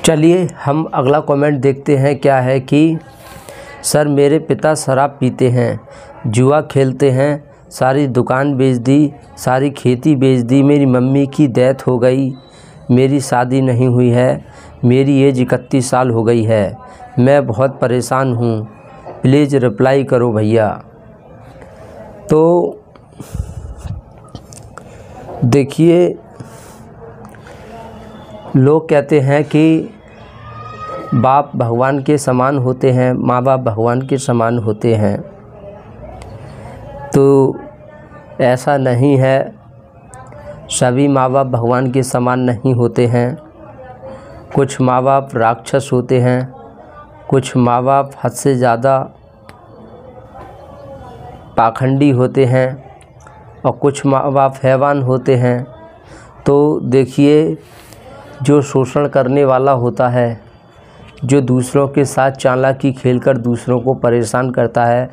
चलिए हम अगला कमेंट देखते हैं। क्या है कि सर मेरे पिता शराब पीते हैं, जुआ खेलते हैं, सारी दुकान बेच दी, सारी खेती बेच दी, मेरी मम्मी की डेथ हो गई, मेरी शादी नहीं हुई है, मेरी एज 31 साल हो गई है, मैं बहुत परेशान हूँ, प्लीज़ रिप्लाई करो भैया। तो देखिए, लोग कहते हैं कि बाप भगवान के समान होते हैं, माँ बाप भगवान के समान होते हैं, तो ऐसा नहीं है। सभी माँ बाप भगवान के समान नहीं होते हैं। कुछ माँ बाप राक्षस होते हैं, कुछ माँ बाप हद से ज़्यादा पाखंडी होते हैं और कुछ माँ बाप हैवान होते हैं। तो देखिए, जो शोषण करने वाला होता है, जो दूसरों के साथ चालाकी खेलकर दूसरों को परेशान करता है,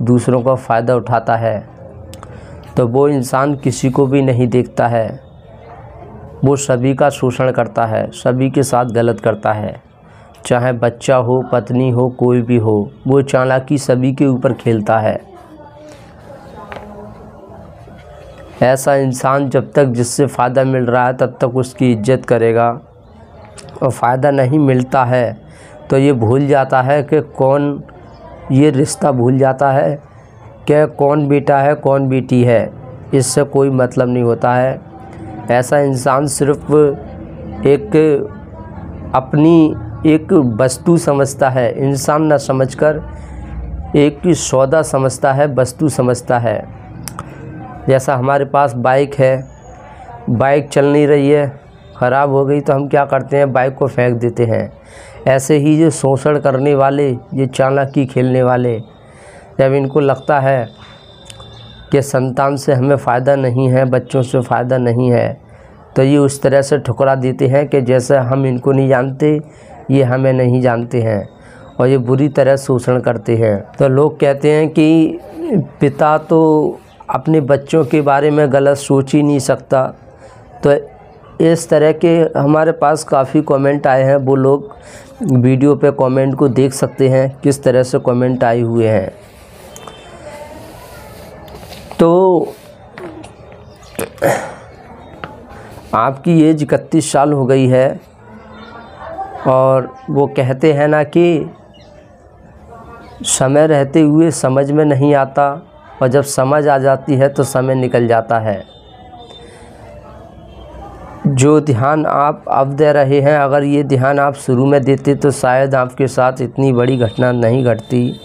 दूसरों का फ़ायदा उठाता है, तो वो इंसान किसी को भी नहीं देखता है। वो सभी का शोषण करता है, सभी के साथ गलत करता है, चाहे बच्चा हो, पत्नी हो, कोई भी हो, वो चालाकी सभी के ऊपर खेलता है। ऐसा इंसान जब तक जिससे फ़ायदा मिल रहा है तब तक उसकी इज्जत करेगा, और फ़ायदा नहीं मिलता है तो ये भूल जाता है कि कौन, ये रिश्ता भूल जाता है कि कौन बेटा है कौन बेटी है, इससे कोई मतलब नहीं होता है। ऐसा इंसान सिर्फ एक अपनी एक वस्तु समझता है, इंसान न समझकर एक सौदा समझता है, वस्तु समझता है। जैसा हमारे पास बाइक है, बाइक चल नहीं रही है, ख़राब हो गई, तो हम क्या करते हैं, बाइक को फेंक देते हैं। ऐसे ही जो शोषण करने वाले, ये चालाकी खेलने वाले, जब इनको लगता है कि संतान से हमें फ़ायदा नहीं है, बच्चों से फ़ायदा नहीं है, तो ये उस तरह से ठुकरा देते हैं कि जैसे हम इनको नहीं जानते, ये हमें नहीं जानते हैं, और ये बुरी तरह शोषण करते हैं। तो लोग कहते हैं कि पिता तो अपने बच्चों के बारे में गलत सोच ही नहीं सकता। तो इस तरह के हमारे पास काफ़ी कमेंट आए हैं, वो लोग वीडियो पे कमेंट को देख सकते हैं किस तरह से कमेंट आए हुए हैं। तो आपकी एज 31 साल हो गई है, और वो कहते हैं ना कि समय रहते हुए समझ में नहीं आता, और जब समझ आ जाती है तो समय निकल जाता है। जो ध्यान आप अब दे रहे हैं, अगर ये ध्यान आप शुरू में देते तो शायद आपके साथ इतनी बड़ी घटना नहीं घटती।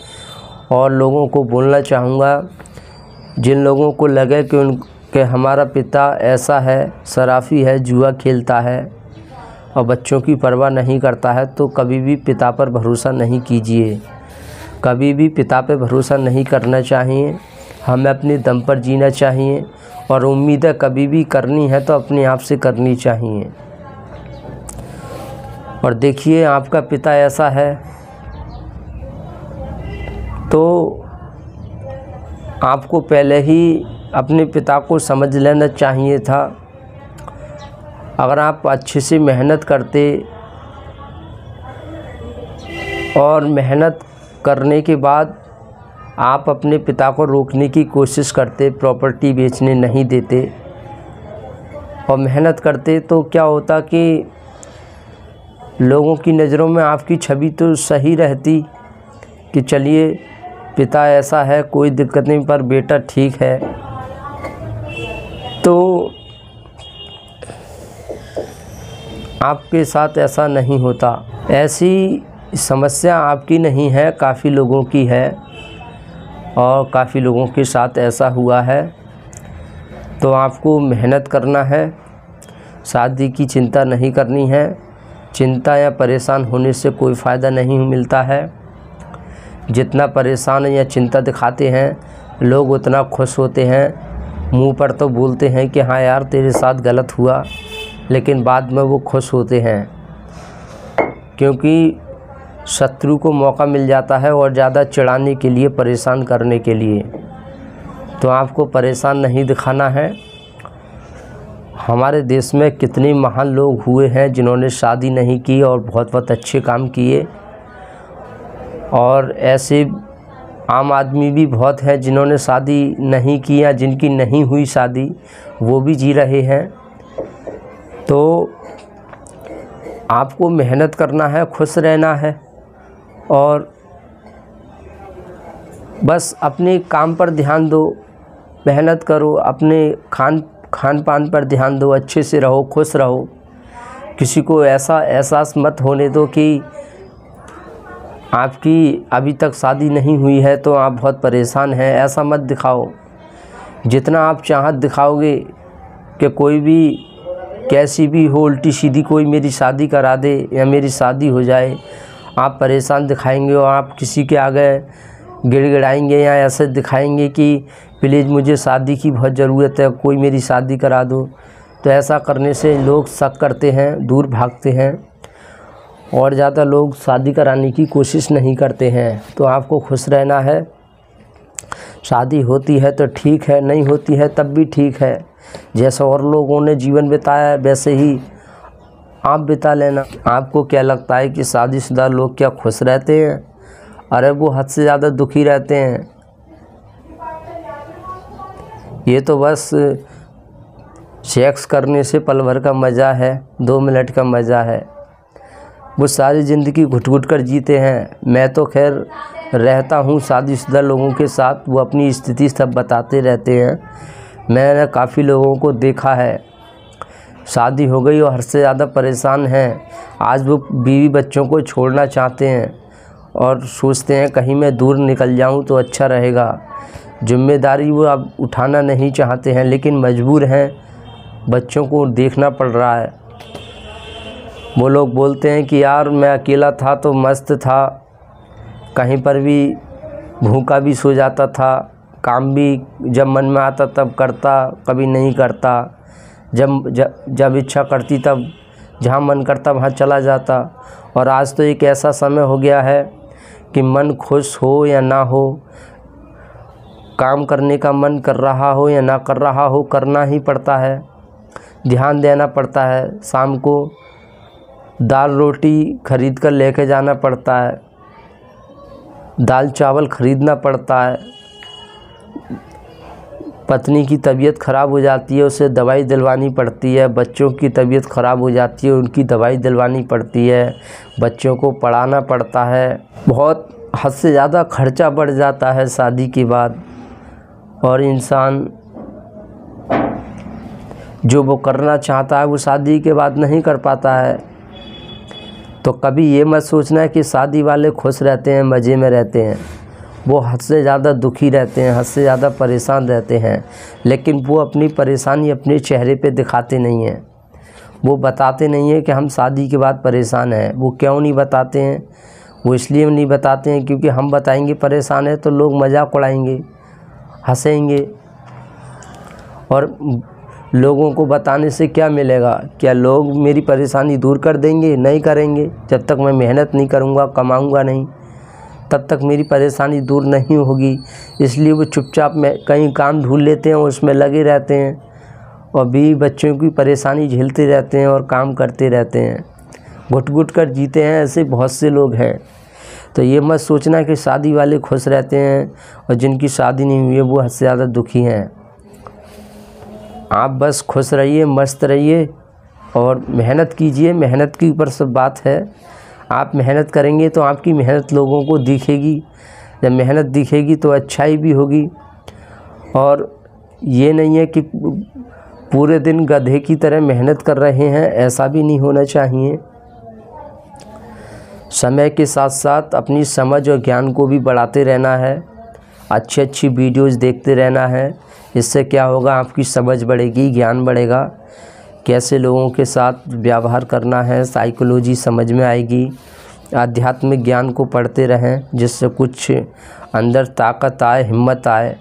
और लोगों को बोलना चाहूँगा, जिन लोगों को लगे कि हमारा पिता ऐसा है, शराफी है, जुआ खेलता है और बच्चों की परवाह नहीं करता है, तो कभी भी पिता पर भरोसा नहीं कीजिए, कभी भी पिता पर भरोसा नहीं करना चाहिए। हमें अपने दम पर जीना चाहिए, और उम्मीदें कभी भी करनी है तो अपने आप से करनी चाहिए। और देखिए, आपका पिता ऐसा है तो आपको पहले ही अपने पिता को समझ लेना चाहिए था। अगर आप अच्छे से मेहनत करते और मेहनत करने के बाद आप अपने पिता को रोकने की कोशिश करते, प्रॉपर्टी बेचने नहीं देते और मेहनत करते, तो क्या होता कि लोगों की नज़रों में आपकी छवि तो सही रहती कि चलिए पिता ऐसा है, कोई दिक्कत नहीं, पर बेटा ठीक है। तो आपके साथ ऐसा नहीं होता। ऐसी समस्या आपकी नहीं है, काफ़ी लोगों की है, और काफ़ी लोगों के साथ ऐसा हुआ है। तो आपको मेहनत करना है, शादी की चिंता नहीं करनी है। चिंता या परेशान होने से कोई फ़ायदा नहीं मिलता है। जितना परेशान या चिंता दिखाते हैं लोग, उतना खुश होते हैं। मुंह पर तो बोलते हैं कि हाँ यार तेरे साथ गलत हुआ, लेकिन बाद में वो खुश होते हैं, क्योंकि शत्रु को मौका मिल जाता है और ज़्यादा चिढ़ाने के लिए, परेशान करने के लिए। तो आपको परेशान नहीं दिखाना है, हमारे देश में कितने महान लोग हुए हैं जिन्होंने शादी नहीं की और बहुत बहुत अच्छे काम किए, और ऐसे आम आदमी भी बहुत हैं जिन्होंने शादी नहीं की या जिनकी नहीं हुई शादी, वो भी जी रहे हैं। तो आपको मेहनत करना है, खुश रहना है और बस अपने काम पर ध्यान दो, मेहनत करो, अपने खान पान पर ध्यान दो, अच्छे से रहो, खुश रहो। किसी को ऐसा एहसास मत होने दो कि आपकी अभी तक शादी नहीं हुई है तो आप बहुत परेशान हैं, ऐसा मत दिखाओ। जितना आप चाहत दिखाओगे कि कोई भी कैसी भी हो, उल्टी सीधी कोई मेरी शादी करा दे या मेरी शादी हो जाए, आप परेशान दिखाएंगे और आप किसी के आगे गिड़गिड़ाएंगे या ऐसे दिखाएंगे कि प्लीज़ मुझे शादी की बहुत ज़रूरत है, कोई मेरी शादी करा दो। तो ऐसा करने से लोग शक करते हैं, दूर भागते हैं और ज़्यादा लोग शादी कराने की कोशिश नहीं करते हैं। तो आपको खुश रहना है। शादी होती है तो ठीक है, नहीं होती है तब भी ठीक है। जैसा और लोगों ने जीवन बिताया वैसे ही आप बिता लेना। आपको क्या लगता है कि शादीशुदा लोग क्या खुश रहते हैं? अरे वो हद से ज़्यादा दुखी रहते हैं। ये तो बस सेक्स करने से पल भर का मज़ा है, 2 मिनट का मज़ा है। वो सारी ज़िंदगी घुट घुट कर जीते हैं। मैं तो खैर रहता हूँ शादीशुदा लोगों के साथ, वो अपनी स्थिति सब बताते रहते हैं। मैंने काफ़ी लोगों को देखा है, शादी हो गई और हद से ज़्यादा परेशान हैं। आज वो बीवी बच्चों को छोड़ना चाहते हैं और सोचते हैं कहीं मैं दूर निकल जाऊं तो अच्छा रहेगा। जिम्मेदारी वो अब उठाना नहीं चाहते हैं, लेकिन मजबूर हैं, बच्चों को देखना पड़ रहा है। वो लोग बोलते हैं कि यार मैं अकेला था तो मस्त था, कहीं पर भी भूखा भी सो जाता था, काम भी जब मन में आता तब करता, कभी नहीं करता, जब इच्छा करती तब जहाँ मन करता वहाँ चला जाता। और आज तो एक ऐसा समय हो गया है कि मन खुश हो या ना हो, काम करने का मन कर रहा हो या ना कर रहा हो, करना ही पड़ता है, ध्यान देना पड़ता है। शाम को दाल रोटी खरीद कर लेके जाना पड़ता है, दाल चावल खरीदना पड़ता है। पत्नी की तबीयत ख़राब हो जाती है, उसे दवाई दिलवानी पड़ती है। बच्चों की तबीयत ख़राब हो जाती है, उनकी दवाई दिलवानी पड़ती है। बच्चों को पढ़ाना पड़ता है। बहुत हद से ज़्यादा खर्चा बढ़ जाता है शादी के बाद, और इंसान जो वो करना चाहता है वो शादी के बाद नहीं कर पाता है। तो कभी ये मत सोचना कि शादी वाले खुश रहते हैं, मज़े में रहते हैं। वो हद से ज़्यादा दुखी रहते हैं, हद से ज़्यादा परेशान रहते हैं, लेकिन वो अपनी परेशानी अपने चेहरे पे दिखाते नहीं हैं। वो बताते नहीं हैं कि हम शादी के बाद परेशान हैं। वो क्यों नहीं बताते हैं? वो इसलिए नहीं बताते हैं क्योंकि हम बताएंगे परेशान है तो लोग मजाक उड़ाएंगे, हंसेंगे, और लोगों को बताने से क्या मिलेगा? क्या लोग मेरी परेशानी दूर कर देंगे? नहीं करेंगे। जब तक मैं मेहनत नहीं करूँगा, कमाऊँगा नहीं, तब तक मेरी परेशानी दूर नहीं होगी। इसलिए वो चुपचाप में कहीं काम ढूंढ लेते हैं, उसमें लगे रहते हैं और बीवी बच्चों की परेशानी झेलते रहते हैं और काम करते रहते हैं, घुट घुट कर जीते हैं। ऐसे बहुत से लोग हैं। तो ये मत सोचना कि शादी वाले खुश रहते हैं और जिनकी शादी नहीं हुई है वो हद से ज़्यादा दुखी हैं। आप बस खुश रहिए, मस्त रहिए और मेहनत कीजिए। मेहनत के ऊपर सब बात है। आप मेहनत करेंगे तो आपकी मेहनत लोगों को दिखेगी। जब मेहनत दिखेगी तो अच्छाई भी होगी। और ये नहीं है कि पूरे दिन गधे की तरह मेहनत कर रहे हैं, ऐसा भी नहीं होना चाहिए। समय के साथ साथ अपनी समझ और ज्ञान को भी बढ़ाते रहना है। अच्छी अच्छी वीडियोज़ देखते रहना है। इससे क्या होगा? आपकी समझ बढ़ेगी, ज्ञान बढ़ेगा। कैसे लोगों के साथ व्यवहार करना है, साइकोलॉजी समझ में आएगी। आध्यात्मिक ज्ञान को पढ़ते रहें जिससे कुछ अंदर ताकत आए, हिम्मत आए।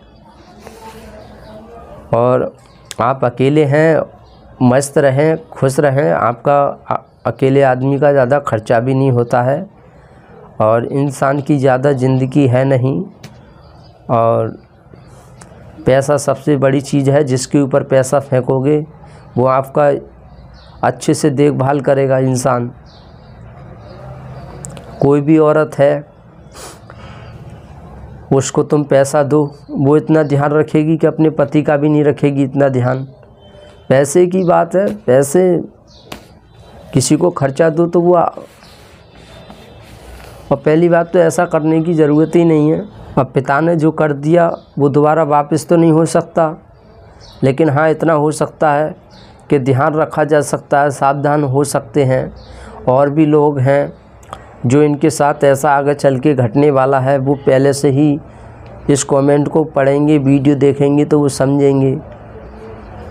और आप अकेले हैं, मस्त रहें, खुश रहें। आपका अकेले आदमी का ज़्यादा खर्चा भी नहीं होता है और इंसान की ज़्यादा ज़िंदगी है नहीं। और पैसा सबसे बड़ी चीज़ है। जिसके ऊपर पैसा फेंकोगे वो आपका अच्छे से देखभाल करेगा इंसान। कोई भी औरत है, उसको तुम पैसा दो, वो इतना ध्यान रखेगी कि अपने पति का भी नहीं रखेगी इतना ध्यान। पैसे की बात है, पैसे किसी को खर्चा दो तो वो, और पहली बात तो ऐसा करने की ज़रूरत ही नहीं है। अब पिता ने जो कर दिया वो दोबारा वापस तो नहीं हो सकता, लेकिन हाँ इतना हो सकता है कि ध्यान रखा जा सकता है, सावधान हो सकते हैं। और भी लोग हैं जो इनके साथ ऐसा आगे चल के घटने वाला है, वो पहले से ही इस कमेंट को पढ़ेंगे, वीडियो देखेंगे तो वो समझेंगे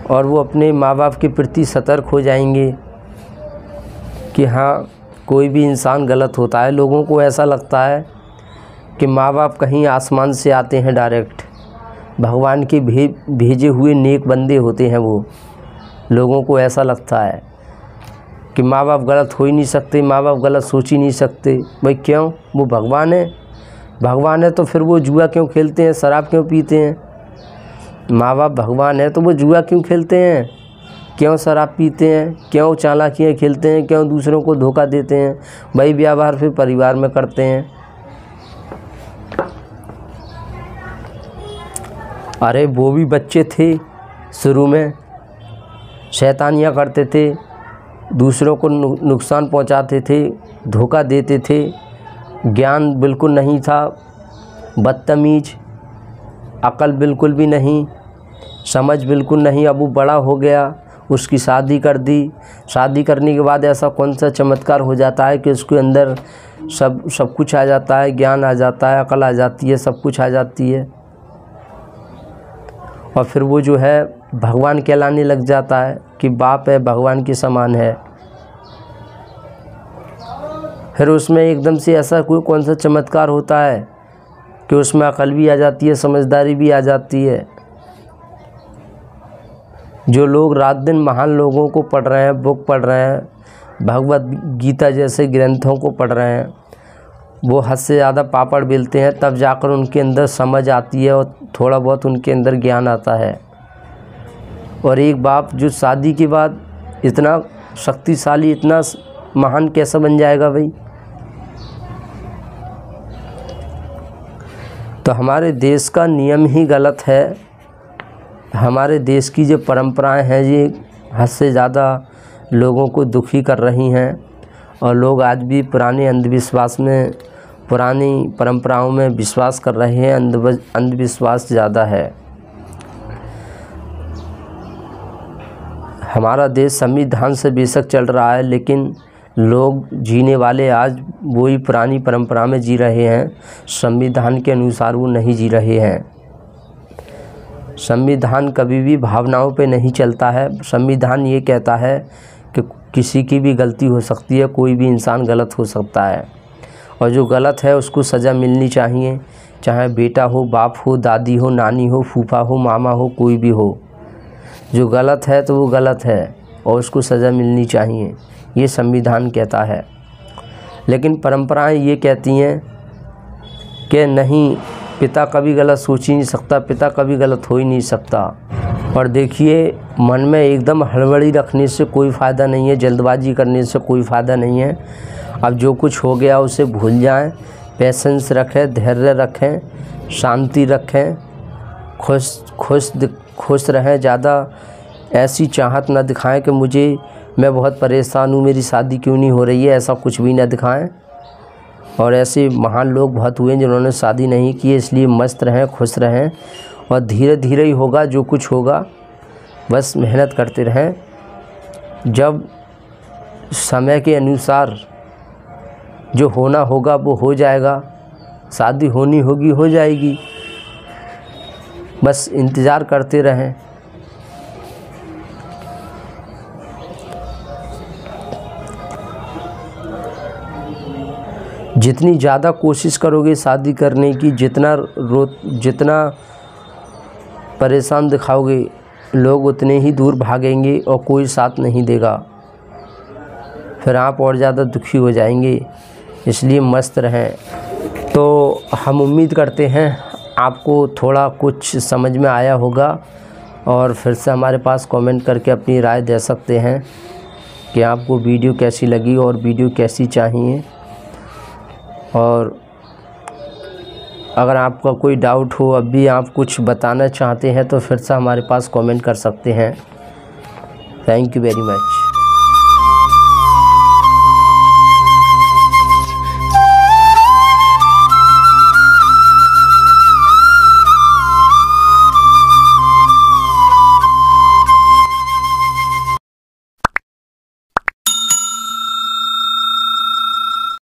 और वो अपने माँ बाप के प्रति सतर्क हो जाएंगे कि हाँ कोई भी इंसान गलत होता है। लोगों को ऐसा लगता है कि माँ बाप कहीं आसमान से आते हैं, डायरेक्ट भगवान के भेजे हुए नेक बंदे होते हैं वो। लोगों को ऐसा लगता है कि माँ बाप गलत हो ही नहीं सकते, माँ बाप गलत सोच ही नहीं सकते। भाई क्यों? वो भगवान है, भगवान है तो फिर वो जुआ क्यों खेलते हैं, शराब क्यों पीते हैं? माँ बाप भगवान है तो वो जुआ क्यों खेलते हैं, क्यों शराब पीते हैं, क्यों चालाकियाँ खेलते हैं, क्यों दूसरों को धोखा देते हैं? भाई व्यवहार फिर परिवार में करते हैं। अरे वो भी बच्चे थे, शुरू में शैतानियाँ करते थे, दूसरों को नुकसान पहुंचाते थे, धोखा देते थे, ज्ञान बिल्कुल नहीं था, बदतमीज, अकल बिल्कुल भी नहीं, समझ बिल्कुल नहीं। अब वो बड़ा हो गया, उसकी शादी कर दी। शादी करने के बाद ऐसा कौन सा चमत्कार हो जाता है कि उसके अंदर सब कुछ आ जाता है, ज्ञान आ जाता है, अकल आ जाती है, सब कुछ आ जाती है, और फिर वो जो है भगवान कहलाने लग जाता है कि बाप है, भगवान के समान है। फिर उसमें एकदम से ऐसा कोई कौन सा चमत्कार होता है कि उसमें अकल भी आ जाती है, समझदारी भी आ जाती है। जो लोग रात दिन महान लोगों को पढ़ रहे हैं, बुक पढ़ रहे हैं, भगवत गीता जैसे ग्रंथों को पढ़ रहे हैं, वो हद से ज़्यादा पापड़ बेलते हैं, तब जाकर उनके अंदर समझ आती है और थोड़ा बहुत उनके अंदर ज्ञान आता है। और एक बाप जो शादी के बाद इतना शक्तिशाली, इतना महान कैसा बन जाएगा भाई? तो हमारे देश का नियम ही गलत है। हमारे देश की जो परंपराएं हैं ये हद से ज़्यादा लोगों को दुखी कर रही हैं, और लोग आज भी पुराने अंधविश्वास में, पुरानी परंपराओं में विश्वास कर रहे हैं। अंधविश्वास ज़्यादा है। हमारा देश संविधान से बेशक चल रहा है, लेकिन लोग जीने वाले आज वही पुरानी परंपरा में जी रहे हैं, संविधान के अनुसार वो नहीं जी रहे हैं। संविधान कभी भी भावनाओं पे नहीं चलता है। संविधान ये कहता है कि किसी की भी गलती हो सकती है, कोई भी इंसान गलत हो सकता है, और जो गलत है उसको सज़ा मिलनी चाहिए, चाहे बेटा हो, बाप हो, दादी हो, नानी हो, फूफा हो, मामा हो, कोई भी हो। जो गलत है तो वो गलत है और उसको सज़ा मिलनी चाहिए, ये संविधान कहता है। लेकिन परंपराएं ये कहती हैं कि नहीं, पिता कभी गलत सोच ही नहीं सकता, पिता कभी गलत हो ही नहीं सकता। और देखिए, मन में एकदम हड़बड़ी रखने से कोई फ़ायदा नहीं है, जल्दबाजी करने से कोई फ़ायदा नहीं है। अब जो कुछ हो गया उसे भूल जाएं, पेशेंस रखें, धैर्य रखें, शांति रखें, खुश रहें। ज़्यादा ऐसी चाहत न दिखाएं कि मैं बहुत परेशान हूँ, मेरी शादी क्यों नहीं हो रही है, ऐसा कुछ भी न दिखाएं। और ऐसे महान लोग बहुत हुए जिन्होंने शादी नहीं की, इसलिए मस्त रहें, खुश रहें, और धीरे धीरे ही होगा जो कुछ होगा। बस मेहनत करते रहें, जब समय के अनुसार जो होना होगा वो हो जाएगा। शादी होनी होगी, हो जाएगी, बस इंतज़ार करते रहें। जितनी ज़्यादा कोशिश करोगे शादी करने की, जितना परेशान दिखाओगे, लोग उतने ही दूर भागेंगे और कोई साथ नहीं देगा। फिर आप और ज़्यादा दुखी हो जाएंगे। इसलिए मस्त रहें। तो हम उम्मीद करते हैं आपको थोड़ा कुछ समझ में आया होगा, और फिर से हमारे पास कमेंट करके अपनी राय दे सकते हैं कि आपको वीडियो कैसी लगी और वीडियो कैसी चाहिए। और अगर आपका कोई डाउट हो, अब भी आप कुछ बताना चाहते हैं तो फिर से हमारे पास कमेंट कर सकते हैं। Thank you very much.